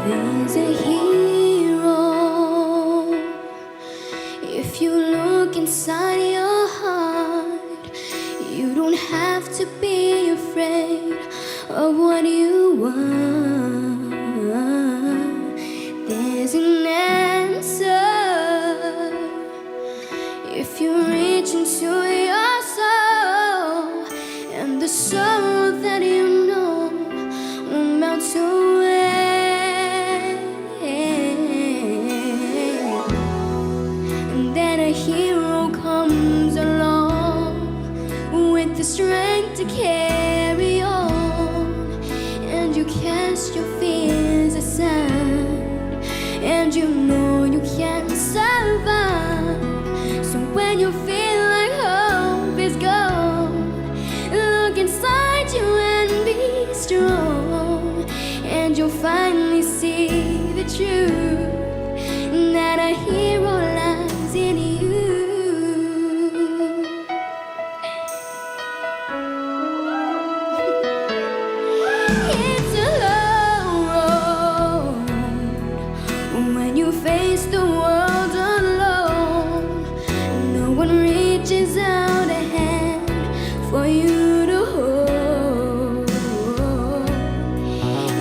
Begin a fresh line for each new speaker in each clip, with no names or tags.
There's a hero. If you look inside your heart, you don't have to be afraid of what you want. There's an answer if you reach into your soul, and the sorrow that you know will melt away. And then a hero comes along with the strength to carry on, and you cast your fears aside, and you know you can survive. So when you feel like hope is gone, look inside you and be strong, and you'll finally see the truth, that a hero lies in you. It's a long road when you face the world alone. No one reaches out a hand for you to hold.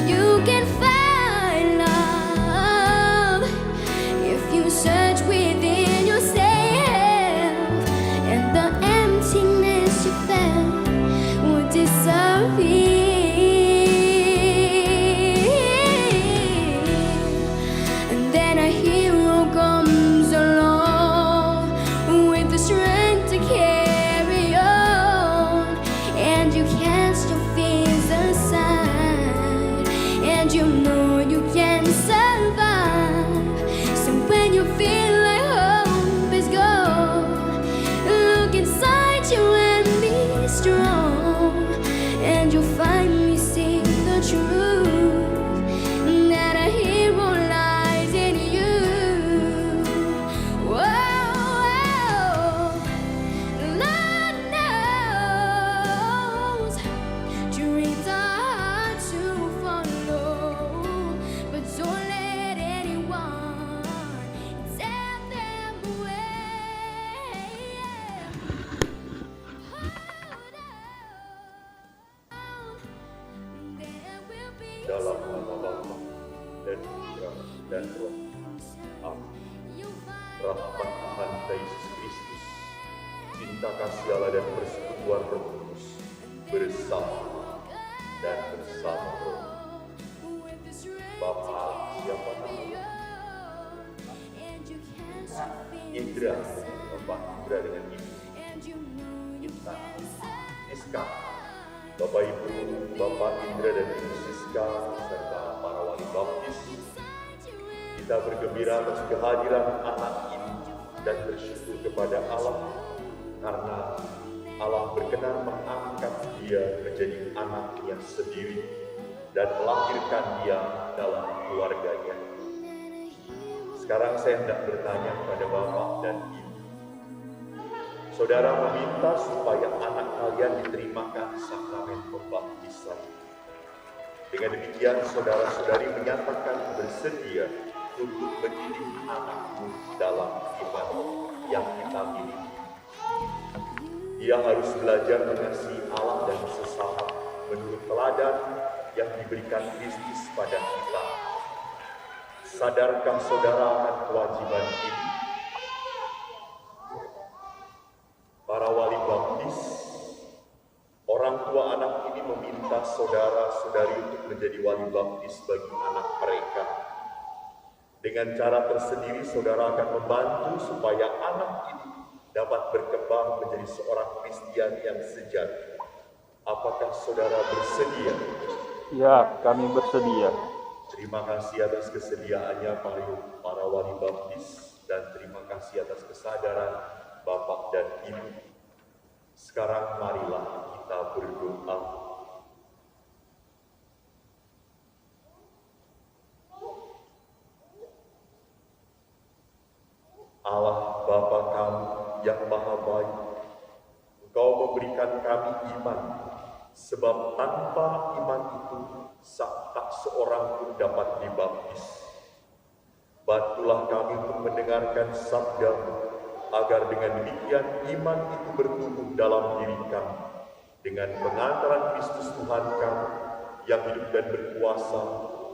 You can find love if you search within yourself, and the emptiness you felt will disappear. And then a hero comes along with the strength to carry on, and you cast your fears aside, and you know you can survive. So when you feel like hope is gone, look inside you and be strong, and you'll finally see the truth, that a hero lies in you. Whoa, Lord knows dreams are hard to follow, but don't let anyone tear them away. There will be
Dalam nama Bapa dan Putra dan Roh. Amin. Rahmat Tuhan kita Yesus Kristus, cinta kasih Allah dan persekutuan Roh Kudus bersama dan bersama Roh. Bapa siapa nama? Indra, Bapak Indra dengan Ibu Intan, Siska, Bapak Ibu, Bapak Indra dan Ibu Siska, serta para wali baptis. Kita bergembira atas kehadiran anak ini dan bersyukur kepada Allah karena Allah berkenan mengangkat dia menjadi anaknya sendiri dan melahirkan dia dalam keluarganya. Sekarang saya hendak bertanya kepada Bapak dan Ibu. Saudara meminta supaya anak kalian diterimakan sakramen pembaptisan. Dengan demikian saudara-saudari menyatakan bersedia untuk mendidik anakmu dalam iman yang kita miliki. Dia harus belajar mengasihi Allah dan sesama menurut teladan yang diberikan Kristus pada kita. Sadarkah saudara akan kewajiban ini? Para wali baptis, orang tua anak ini meminta saudara-saudari untuk menjadi wali baptis bagi anak mereka. Dengan cara tersendiri, saudara akan membantu supaya anak ini dapat berkembang menjadi seorang Kristian yang sejati. Apakah saudara bersedia?
Ya, kami bersedia.
Terima kasih atas kesediaannya para wali baptis, dan terima kasih atas kesadaran Bapak dan Ibu. Sekarang marilah kita berdoa. Allah Bapa kami yang maha baik, Engkau memberikan kami iman Sebab tanpa iman itu tak seorang pun dapat dibaptis. Bantulah kami untuk mendengarkan sabda-Mu, agar dengan demikian iman itu bertumbuh dalam diri kami, dengan pengantaran Kristus Tuhan kami, yang hidup dan berkuasa,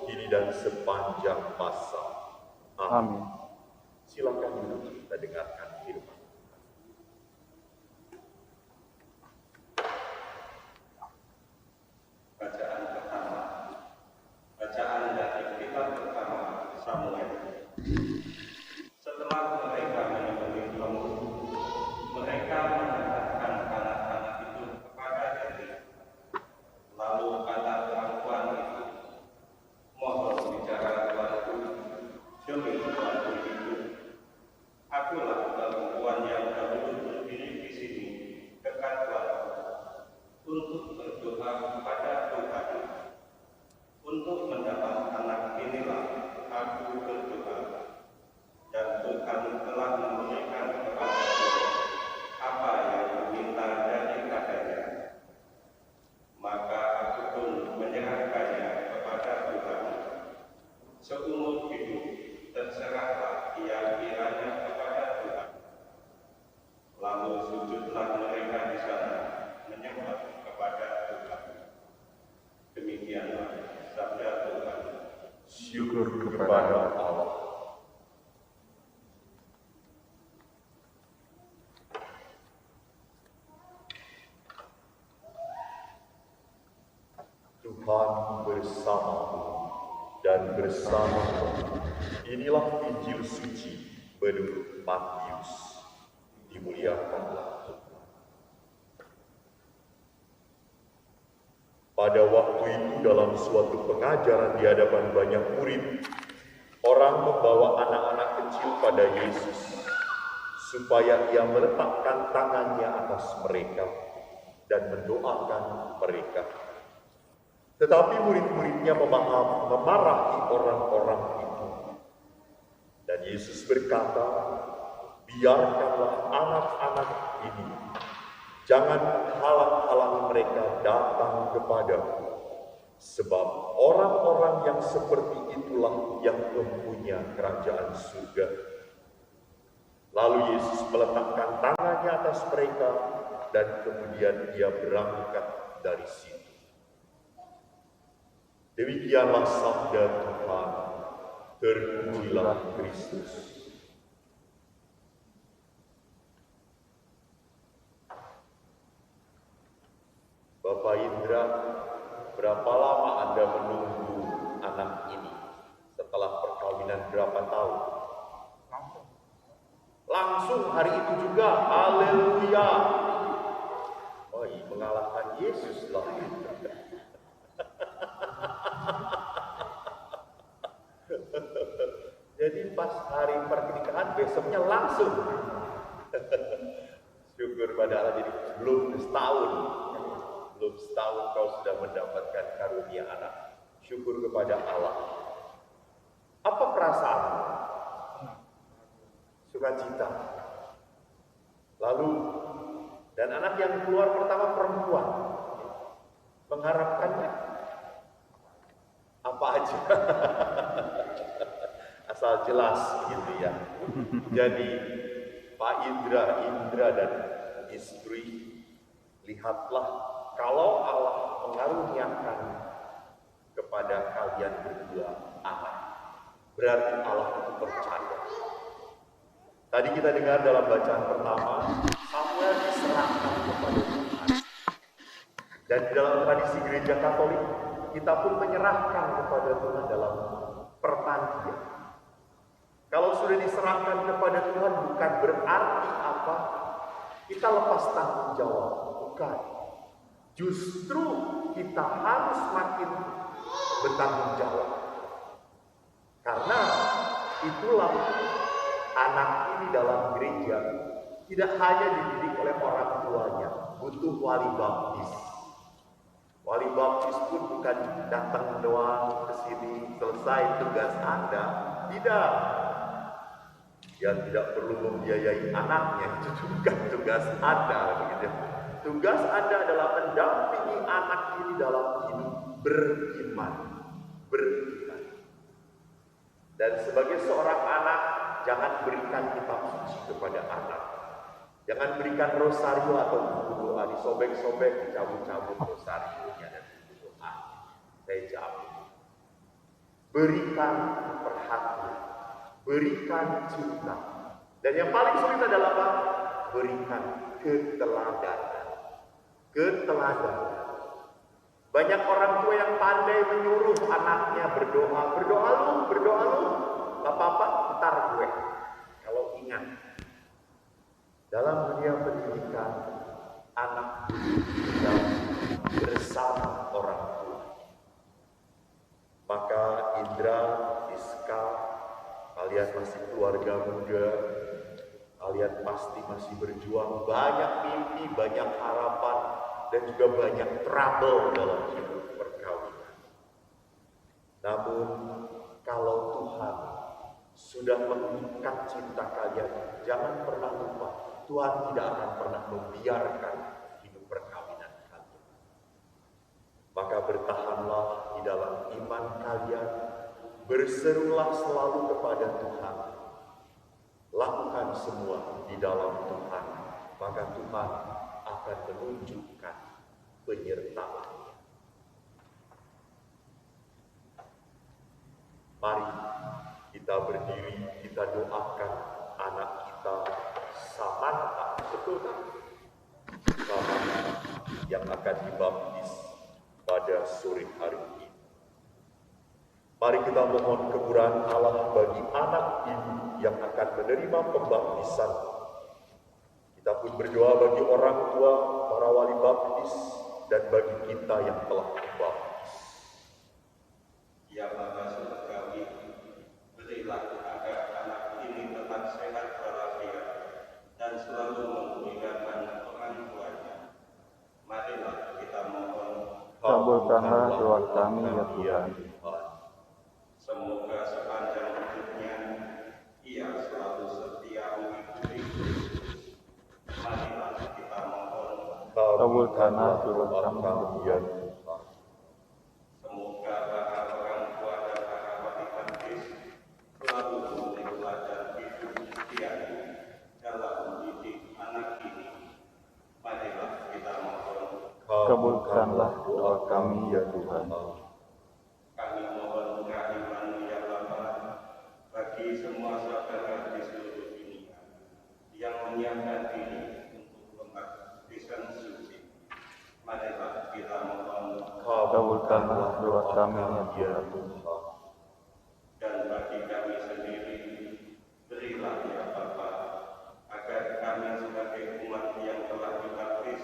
kini dan sepanjang masa. Amin. Silakan duduk, kita dengarkan firman.
Bacaan pertama. Bacaan dari kitab pertama Samuel. Setelah mereka menyembelih lembu, mereka mengantarkan anak-anak itu kepada Eli. Lalu kata perempuan itu, "Mohon bicara tuanku, demi tuanku itu. Akulah perempuan yang dahulu berdiri di sini dekat tuanku untuk berdoa kepada Tuhan. Untuk mendapat anak inilah aku berdoa, dan Tuhan telah memberikan kepadaku apa yang kuminta daripadanya. Maka aku pun menyerahkannya kepada Tuhan. Seumur hidup terserahlah ia kiranya kepada Tuhan." Lalu sujudlah mereka di sana menyembah kepada Tuhan. Demikianlah sabda Tuhan.
Syukur kepada Allah. Tuhan bersamamu dan bersamamu. Inilah Injil suci menurut Matius. Dimuliakanlah Tuhan. Pada waktu itu dalam suatu pengajaran di hadapan banyak murid, orang membawa anak-anak kecil pada Yesus supaya ia meletakkan tangannya atas mereka dan mendoakan mereka. Tetapi murid-muridnya memarahi orang-orang itu. Dan Yesus berkata, "Biarkanlah anak-anak ini. Jangan halang-halangi mereka datang kepadaku. Sebab orang-orang yang seperti itulah yang mempunyai kerajaan surga." Lalu Yesus meletakkan tangannya atas mereka dan kemudian ia berangkat dari situ. Demikianlah sabda Tuhan. Terpujilah Kristus. Bapak Indra, berapa lama Anda menunggu anak ini? Setelah perkawinan berapa tahun? Langsung hari itu juga. Haleluya. Oh, mengalahkan Yesus lah. Jadi pas hari pernikahan besoknya langsung. Syukur pada Allah, jadi belum setahun kau sudah mendapatkan karunia anak. Syukur kepada Allah. Apa perasaanmu? Sukacita. Lalu, dan anak yang keluar pertama perempuan. Mengharapkannya apa aja? Asal jelas gitu ya. Jadi Pak Indra dan istri, lihatlah kalau Allah mengaruniakan kepada kalian berdua anak, berarti Allah itu percaya. Tadi kita dengar dalam bacaan pertama, Samuel diserahkan kepada Tuhan. Dan di dalam tradisi gereja Katolik, kita pun menyerahkan kepada Tuhan dalam pertanian. Kalau sudah diserahkan kepada Tuhan bukan berarti apa? Kita lepas tanggung jawab, bukan. Justru kita harus makin bertanggung jawab. Karena itulah anak ini dalam gereja tidak hanya dididik oleh orang tuanya, butuh wali baptis. Wali baptis pun bukan datang doang ke sini, selesai tugas Anda. Tidak. Dia tidak perlu membiayai anaknya, itu bukan tugas Anda, begitu. tugas Anda adalah mendampingi anak ini dalam hidup beriman. Dan sebagai seorang anak, jangan berikan kitab suci kepada anak. Jangan berikan rosario atau buku doa, disobek-sobek, dicabut-cabut rosarionya dan buku doa. Saya jawab. Berikan perhatian, berikan cinta. Dan yang paling sulit adalah apa? Berikan keteladanan. Banyak orang tua yang pandai menyuruh anaknya berdoa. Berdoa lu. Gak apa-apa, ntar gue. Kalau ingat, dalam dunia pendidikan, anak tinggal bersama orang tua. Maka Indra, Iska, kalian masih keluarga muda, kalian pasti masih berjuang, banyak mimpi, banyak harapan, dan juga banyak trouble dalam hidup perkawinan. Namun, kalau Tuhan sudah mengikat cinta kalian, jangan pernah lupa, Tuhan tidak akan pernah membiarkan hidup perkawinan kalian. Maka bertahanlah di dalam iman kalian, berserulah selalu kepada Tuhan. Lakukan semua di dalam Tuhan, maka Tuhan akan menunjukkan penyertaan. Mari kita berdiri, kita doakan anak kita Samantha, betul kan? Samantha yang akan dibaptis pada sore hari ini. Mari kita mohon kemurahan Allah bagi anak ini yang akan menerima pembaptisan. Kita pun berdoa bagi orang tua, para wali baptis, dan bagi kita yang telah membaptis.
Ya Bapa surgawi, berilah agar anak ini tetap sehat walafiat dan selalu memuliakan orang tuanya. Marilah kita mohon.
Kabulkanlah doa kami ya Tuhan.
Semoga sepanjang hidupnya ia selalu setia mengikuti Kristus. Marilah kita mohon.
Kabulkanlah doa kami ya
Tuhan. Semoga para orang tua dan para wali baptis selalu memberi teladan hidup setianya dalam mendidik anak ini. Marilah kita mohon.
Kabulkanlah doa kami ya Tuhan.
Kami mohon kehadiran ya Bapa bagi semua saudara di seluruh dunia yang menyiapkan diri untuk pembaptisan suci. Marilah kita mohon.
Kabulkanlah doa kami ya Tuhan.
Dan bagi kami sendiri, berilah ya Bapa agar kami sebagai umat yang telah dibaptis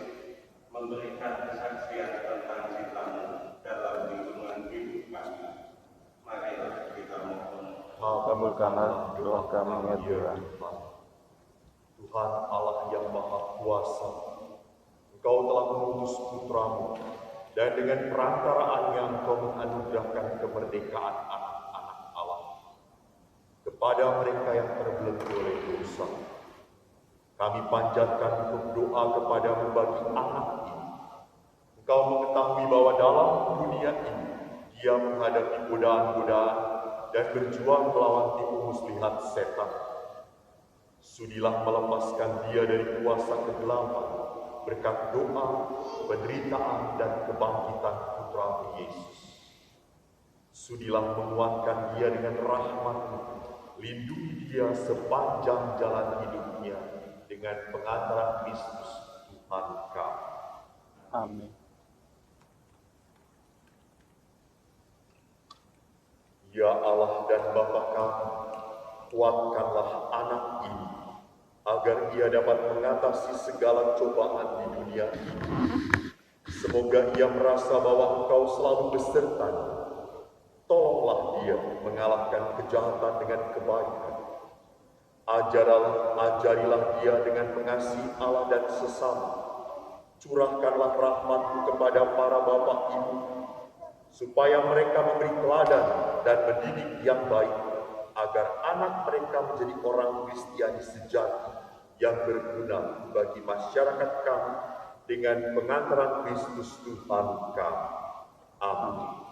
memberikan kesaksian tentang cinta-Mu dalam lingkungan hidup kami. Marilah kita mohon.
Kabulkanlah doa kami ya Tuhan.
Tuhan Allah yang Maha Kuasa, Engkau telah mengutus Putra-Mu, dan dengan perantaraannya Engkau menganugerahkan kemerdekaan anak-anak Allah kepada mereka yang terbelenggu oleh dosa. Kami panjatkan doa kepadamu bagi anak ini. Engkau mengetahui bahwa dalam dunia ini dia menghadapi godaan-godaan dan berjuang melawan tipu muslihat setan. Sudilah melepaskan dia dari kuasa kegelapan berkat doa, penderitaan, dan kebangkitan Putra-Mu Yesus. Sudilah menguatkan dia dengan rahmat-Mu, lindungi dia sepanjang jalan hidupnya dengan pengantaran Kristus Tuhan kami.
Amin.
Ya Allah dan Bapa kami, kuatkanlah anak ini, agar ia dapat mengatasi segala cobaan di dunia ini. Semoga ia merasa bahwa Engkau selalu besertanya. Tolonglah dia mengalahkan kejahatan dengan kebaikan. Ajarilah dia dengan mengasihi Allah dan sesama. Curahkanlah rahmat-Mu kepada para bapak ibu, supaya mereka memberi teladan dan mendidik yang baik, agar anak mereka menjadi orang Kristiani sejati yang berguna bagi masyarakat kami dengan pengantaran Kristus Tuhan kami. Amin.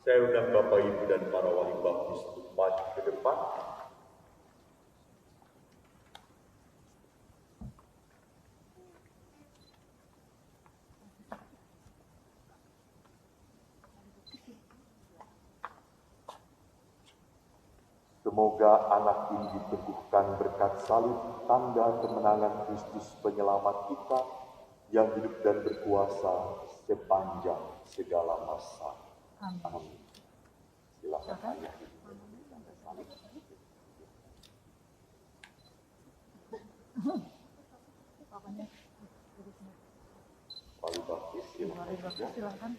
Saya undang Bapak Ibu dan para wali baptis untuk maju ke depan. Semoga anak ini diteguhkan berkat salib, tanda kemenangan Kristus penyelamat kita yang hidup dan berkuasa sepanjang segala masa. Amin. Silakan ayah. Wali baptis silakan.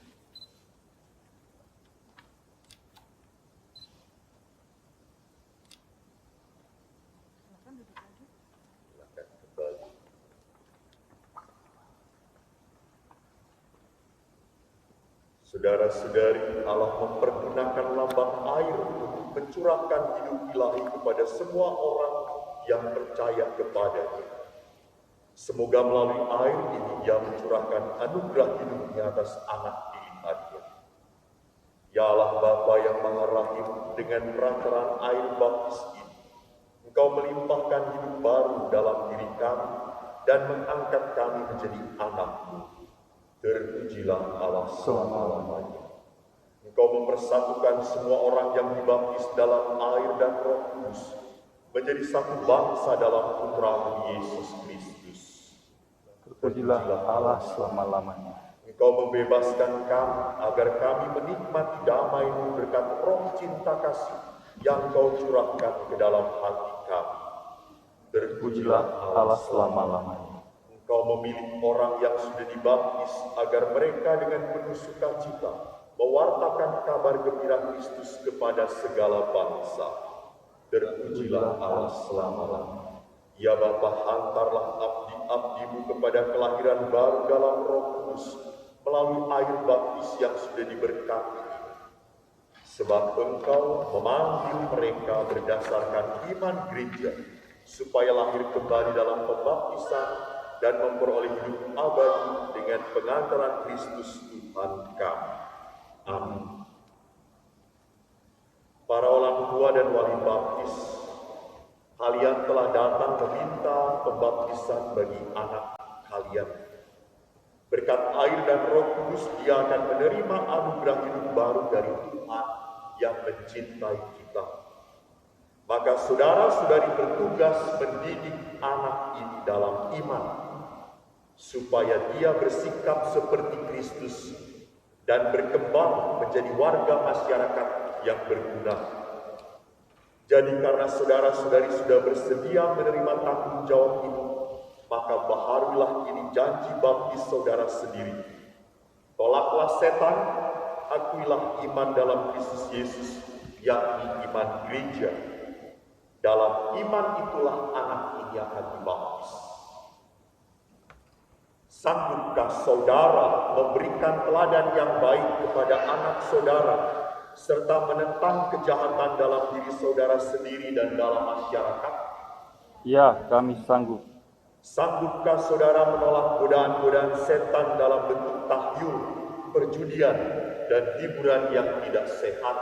Saudara-saudari, Allah mempergunakan lambang air untuk mencurahkan hidup ilahi kepada semua orang yang percaya kepadanya. Semoga melalui air ini Ia mencurahkan anugerah hidupnya atas anak pilihannya. Ya Allah Bapa yang Maha Rahim, dengan perantaraan air baptis ini, Engkau melimpahkan hidup baru dalam diri kami dan mengangkat kami menjadi anak-Mu. Terpujilah Allah selama-lamanya. Engkau mempersatukan semua orang yang dibaptis dalam air dan Roh Kudus menjadi satu bangsa dalam Putra-Mu Yesus Kristus.
Terpujilah Allah selama-lamanya.
Engkau membebaskan kami agar kami menikmati damai-Mu berkat roh cinta kasih yang Kau curahkan ke dalam hati kami.
Terpujilah Allah selama-lamanya.
Engkau memilih orang yang sudah dibaptis agar mereka dengan penuh sukacita mewartakan kabar gembira Kristus kepada segala bangsa. Terpujilah Allah selama-lamanya. Ya Bapa, hantarlah abdi-abdi-Mu kepada kelahiran baru dalam Roh Kudus melalui air baptis yang sudah diberkati. Sebab Engkau memanggil mereka berdasarkan iman gereja supaya lahir kembali dalam pembaptisan dan memperoleh hidup abadi dengan pengantaran Kristus Tuhan kami. Amin. Para orang tua dan wali baptis, kalian telah datang meminta pembaptisan bagi anak kalian. Berkat air dan Roh Kudus, dia akan menerima anugerah hidup baru dari Tuhan yang mencintai kita. Maka saudara-saudari bertugas mendidik anak ini dalam iman, supaya dia bersikap seperti Kristus dan berkembang menjadi warga masyarakat yang berguna. Jadi karena saudara-saudari sudah bersedia menerima tanggung jawab itu, maka baharulah ini janji baptis saudara sendiri. Tolaklah setan, akuilah iman dalam Kristus Yesus, yakni iman gereja. Dalam iman itulah anak ini akan dibaptis. Sanggupkah saudara memberikan teladan yang baik kepada anak saudara, serta menentang kejahatan dalam diri saudara sendiri dan dalam masyarakat?
Ya, kami sanggup.
Sanggupkah saudara menolak godaan-godaan setan dalam bentuk tahyul, perjudian, dan hiburan yang tidak sehat?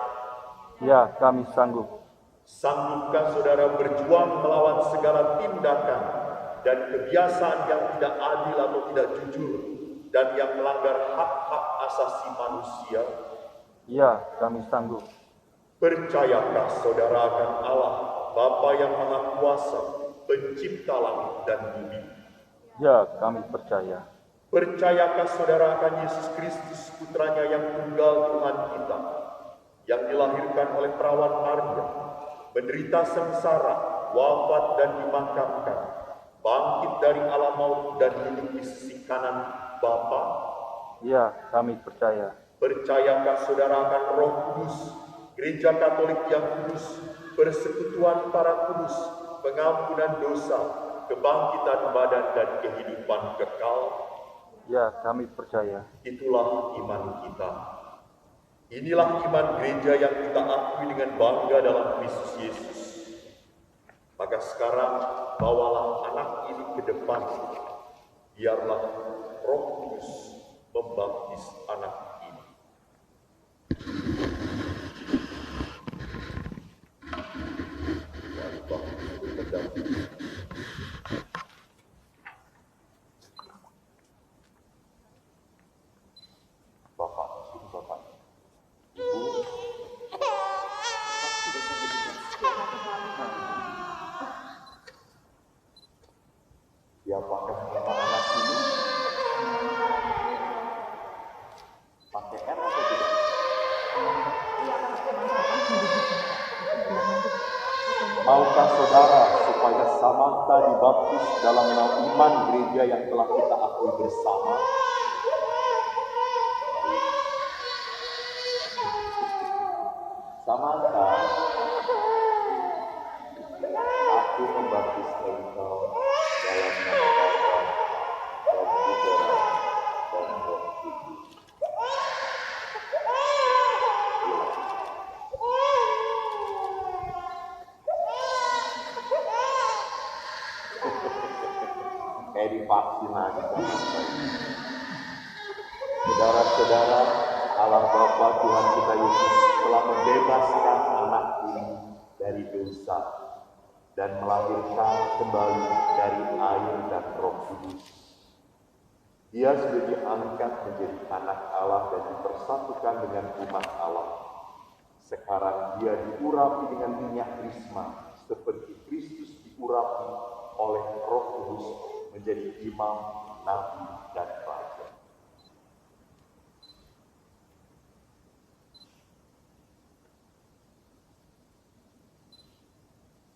Ya, kami sanggup.
Sanggupkah saudara berjuang melawan segala tindakan dan kebiasaan yang tidak adil atau tidak jujur dan yang melanggar hak-hak asasi manusia?
Ya, kami sanggup.
Percayakah saudara akan Allah, Bapa yang Maha Kuasa, Pencipta langit dan bumi?
Ya, kami percaya.
Percayakah saudara akan Yesus Kristus, Putranya yang tunggal Tuhan kita, yang dilahirkan oleh perawan Maria, menderita sengsara, wafat dan dimakamkan, bangkit dari alam maut dan hidup di sisi kanan Bapa?
Ya, kami percaya.
Percayakah saudara akan Roh Kudus, Gereja Katolik yang kudus, persekutuan para kudus, pengampunan dosa, kebangkitan badan dan kehidupan kekal?
Ya, kami percaya.
Itulah iman kita. Inilah iman gereja yang kita akui dengan bangga dalam Kristus Yesus. Maka sekarang bawalah anak ini ke depan. Biarlah Roh Kudus membaptis anak ini. Wali baptis mendampingi. Bapak, sini Bapak. Ibu, siapakah nama anak ini? Pakai R atau tidak? Maukah saudara supaya Samantha dibaptis dalam nama iman gereja yang telah kita akui bersama? Samantha, aku membaptis engkau dalam nama Bapa dan Putra dan Roh Kudus. Kayak divaksin lagi. Saudara-saudara, Allah Bapa Tuhan kita Yesus telah membebaskan anak ini dari dosa dan melahirkan kembali dari air dan Roh Kudus. Dia sudah diangkat menjadi anak Allah dan dipersatukan dengan umat Allah. Sekarang dia diurapi dengan minyak krisma seperti Kristus diurapi oleh Roh Kudus menjadi imam, nabi, dan raja.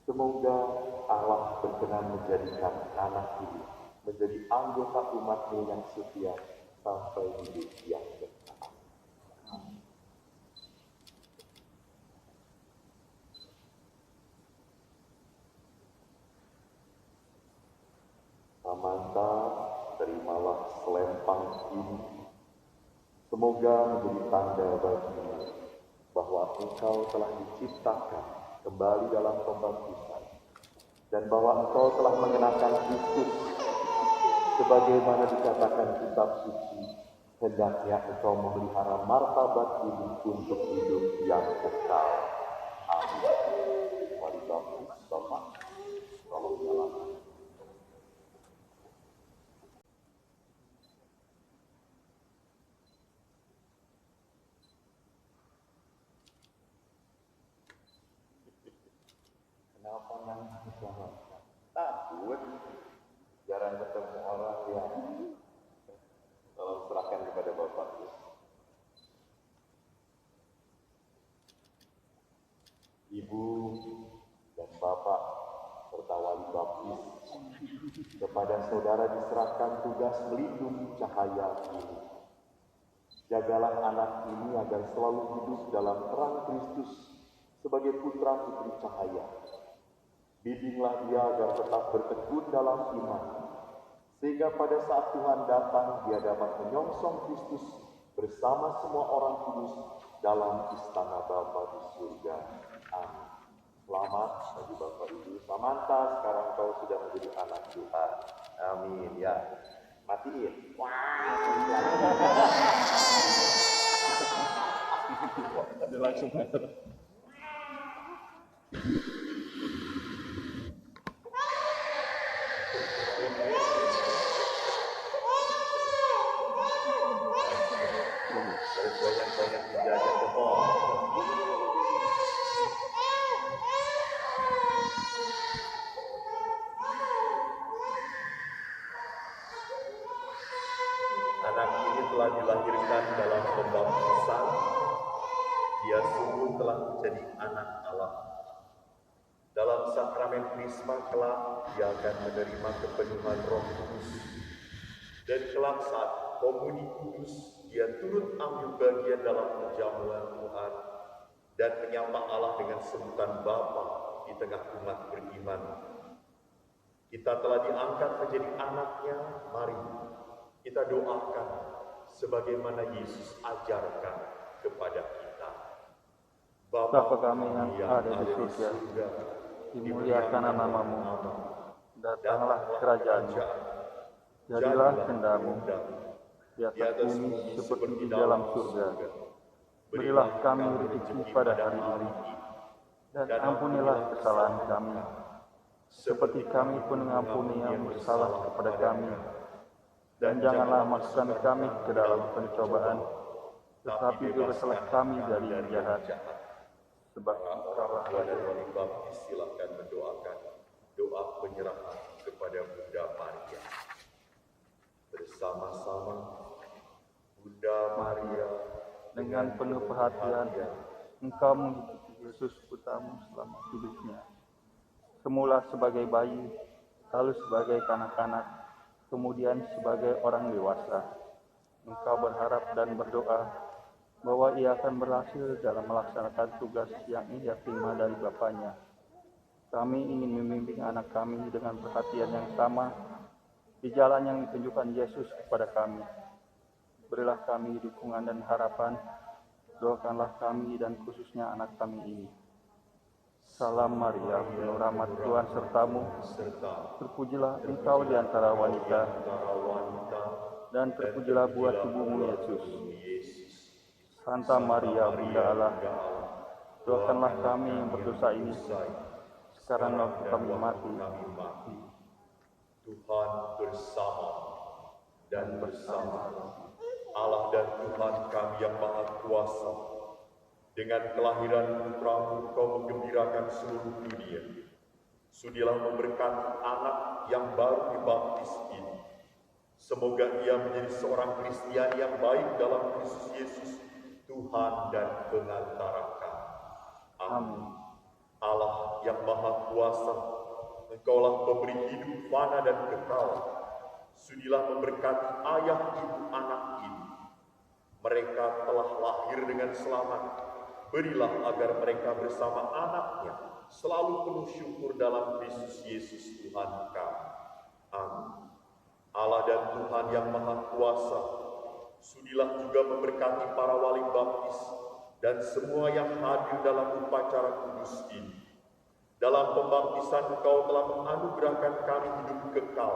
Semoga Allah berkenan menjadikan anak ini menjadi anggota umat-Nya yang setia sampai hidup yang kekal. Samantha, terimalah selempang ini. Semoga menjadi tanda bagimu bahwa engkau telah diciptakan kembali dalam pembaptisan, dan bahwa engkau telah mengenakan Kristus, sebagaimana dikatakan kitab suci, hendaknya engkau memelihara martabat hidup untuk hidup yang kekal. Amin. Wali baptis Bapak, tolong nyalakan. Kenapa nangis sama? Takut. Jarang ketemu orang yang tolong serahkan kepada Bapak. Ibu dan Bapak serta wali baptis, kepada saudara diserahkan tugas melindungi cahaya ini. Jagalah anak ini agar selalu hidup dalam terang Kristus sebagai putra putri cahaya. Bimbinglah dia agar tetap bertekun dalam iman, sehingga pada saat Tuhan datang dia dapat menyongsong Kristus bersama semua orang kudus dalam istana Bapa di surga. Amin. Selamat bagi Bapak Ibu. Samantha, sekarang kau sudah menjadi anak Tuhan. Amin ya. Matiin.
Langsung.
Banyak-banyak menjaga kebon. Anak ini telah dilahirkan dalam pembaptisan. Dia sungguh telah menjadi anak Allah. Dalam sakramen Krisma kelak, dia akan menerima kepenuhan Roh Kudus. Dan kelak saat komuni kudus, dia turut ambil bagian dalam perjamuan Tuhan dan menyapa Allah dengan sebutan Bapa di tengah umat beriman. Kita telah diangkat menjadi anaknya, mari kita doakan sebagaimana Yesus ajarkan kepada kita.
Bapa kami yang ada di surga, dimuliakanlah namamu, datanglah kerajaanmu, Jadilah kehendak-Mu di atas bumi seperti di dalam surga. Berilah kami rezeki pada hari ini, dan ampunilah kesalahan kami, seperti kami pun mengampuni yang bersalah kepada kami. Dan janganlah masukkan kami ke dalam pencobaan, tetapi bebaskanlah kami dari yang jahat. Sebab Engkaulah
Raja Wali Baptis, silakan mendoakan doa penyerahan kepada Bunda Maria. Bersama-sama Bunda Maria
dengan penuh perhatian Engkau mengikuti Yesus putramu selama hidupnya. Semula sebagai bayi, lalu sebagai kanak-kanak, kemudian sebagai orang dewasa. Engkau berharap dan berdoa bahwa ia akan berhasil dalam melaksanakan tugas yang ia terima dari Bapaknya. Kami ingin membimbing anak kami dengan perhatian yang sama di jalan yang ditunjukkan Yesus kepada kami. Berilah kami dukungan dan harapan, doakanlah kami dan khususnya anak kami ini. Salam Maria, penuh rahmat Tuhan sertamu, terpujilah engkau di antara wanita, dan terpujilah buah tubuhmu Yesus. Santa Maria, Bunda Allah, doakanlah kami yang berdosa ini, sekarang waktu kami mati.
Tuhan bersama dan bersama Allah dan Tuhan kami yang Maha Kuasa. Dengan kelahiran Putra-Mu Kau menggembirakan seluruh dunia. Sudilah memberkati anak yang baru dibaptis ini. Semoga ia menjadi seorang Kristiani yang baik dalam Kristus Yesus, Tuhan dan pengantara kami. Amin. Allah yang Maha Kuasa, Engkaulah pemberi hidup fana dan kekal. Sudilah memberkati ayah ibu anak ini. Mereka telah lahir dengan selamat. Berilah agar mereka bersama anaknya selalu penuh syukur dalam Kristus Yesus Tuhan kami. Amin. Allah dan Tuhan yang Maha Kuasa, sudilah juga memberkati para wali baptis dan semua yang hadir dalam upacara kudus ini. Dalam pembaptisan Engkau telah menganugerahkan kami hidup kekal.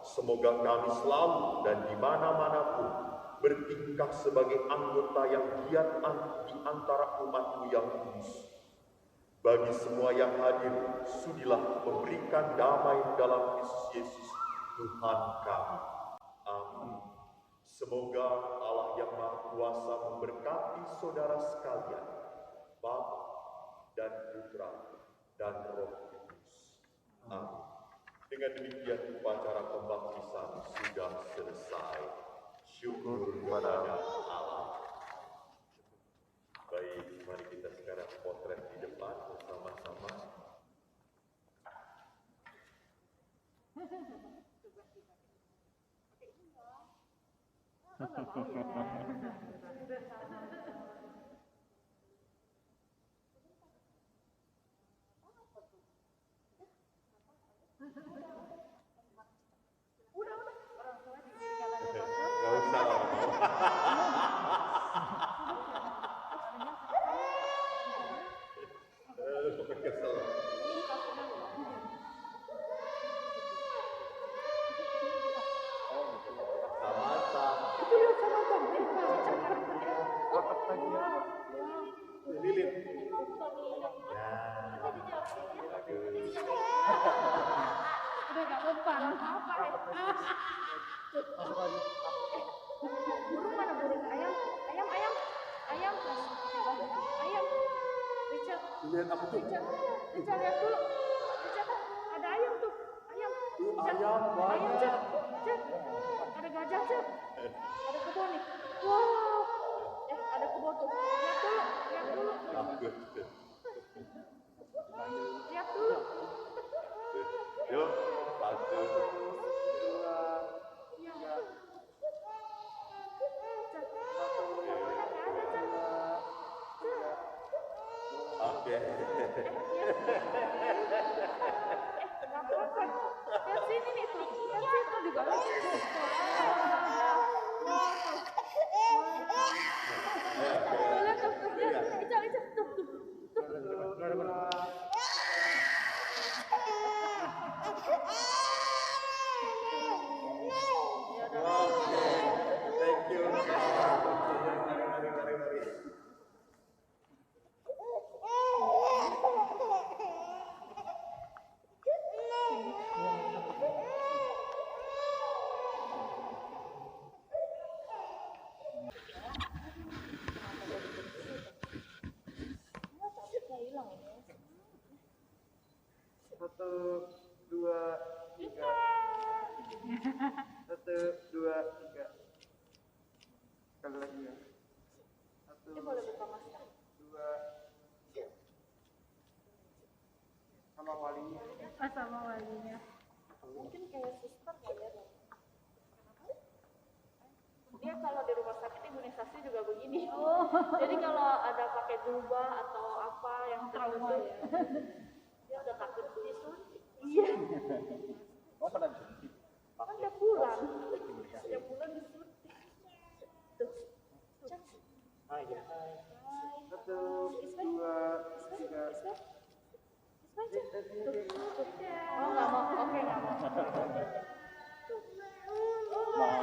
Semoga kami selalu dan di mana-mana pun bertingkah sebagai anggota yang giat di antara umat-Mu yang kudus. Bagi semua yang hadir, sudilah memberikan damai dalam Kristus Yesus, Tuhan kami. Amin. Semoga Allah yang Maha Kuasa memberkati saudara sekalian, Bapa dan Putra dan Roh Kudus. Amin. Dengan demikian upacara pembaptisan sudah selesai. Syukur kepada Allah. Baik, mari kita sekarang potret di depan bersama-sama. Gak usah lama. Kesel. Samantha. Lilin. Ya, bagus.
Udah gak mempan apa burung mana burung ayam Richard
Lihat apa tuh?
Richard lihat dulu Richard ada ayam tuh ayam Richard ada gajah Cep ada kebun nih wow ada kebun tuh lihat dulu
Yuk, 1, 2, 3. Oke.
Lihat sini nih tuh lihat situ di bawah lihat tuh lihat tuh hilang ini.
1, 2, 3. 1, 2, 3. Sekali lagi ya. 1,
Ini boleh buka masker.
2. Sama walinya.
Sama walinya. Mungkin kayak suster kali ya. Dia kalau di rumah sakit imunisasi juga begini. Jadi kalau ada pakai jubah atau apa yang trauma ya, dia udah takut disuntik. Iya.
Oh, pernah disuntik?
Kan tiap bulan disuntik. Tuh.
Ah, iya. 1, 2, 3.
Oh nggak mau, oke nggak mau.
Nah,